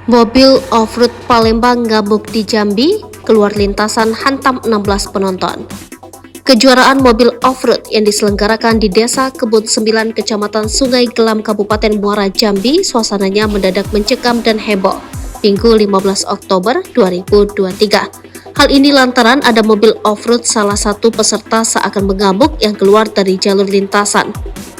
Mobil off-road Palembang ngamuk di Jambi, keluar lintasan hantam 16 penonton. Kejuaraan mobil off-road yang diselenggarakan di Desa Kebun 9, Kecamatan Sungai Gelam, Kabupaten Muara Jambi, suasananya mendadak mencekam dan heboh. Minggu 15 Oktober 2023. Hal ini lantaran ada mobil off-road salah satu peserta seakan mengamuk yang keluar dari jalur lintasan.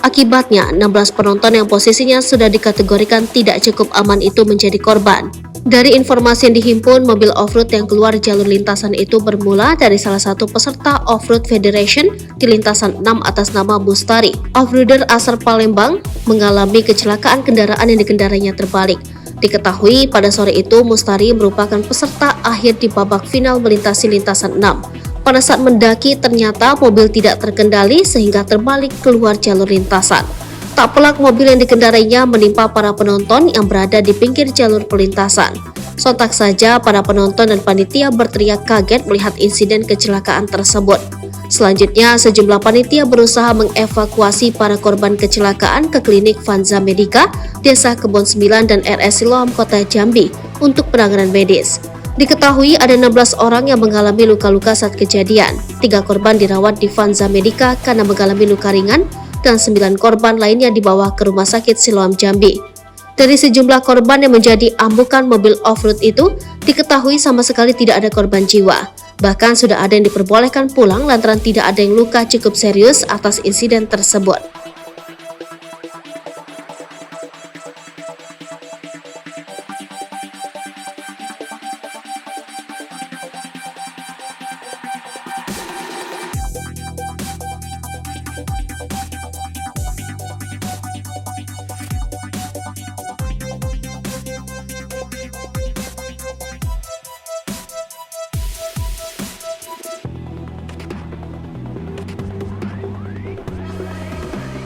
Akibatnya, 16 penonton yang posisinya sudah dikategorikan tidak cukup aman itu menjadi korban. Dari informasi yang dihimpun, mobil off-road yang keluar jalur lintasan itu bermula dari salah satu peserta Off-Road Federation di lintasan 6 atas nama Mustari. Off-roader asal Palembang mengalami kecelakaan kendaraan yang dikendarainya terbalik. Diketahui pada sore itu Mustari merupakan peserta akhir di babak final melintasi lintasan 6. Pada saat mendaki ternyata mobil tidak terkendali sehingga terbalik keluar jalur lintasan. Tak pelak mobil yang dikendarainya menimpa para penonton yang berada di pinggir jalur pelintasan. Sontak saja para penonton dan panitia berteriak kaget melihat insiden kecelakaan tersebut. Selanjutnya sejumlah panitia berusaha mengevakuasi para korban kecelakaan ke klinik Vanza Medica, Desa Kebun 9 dan RS Siloam Kota Jambi untuk penanganan medis. Diketahui ada 16 orang yang mengalami luka-luka saat kejadian. 3 korban dirawat di Vanza Medica karena mengalami luka ringan dan 9 korban lainnya dibawa ke Rumah Sakit Siloam Jambi. Dari sejumlah korban yang menjadi ambukan mobil off-road itu, diketahui sama sekali tidak ada korban jiwa. Bahkan sudah ada yang diperbolehkan pulang lantaran tidak ada yang luka cukup serius atas insiden tersebut.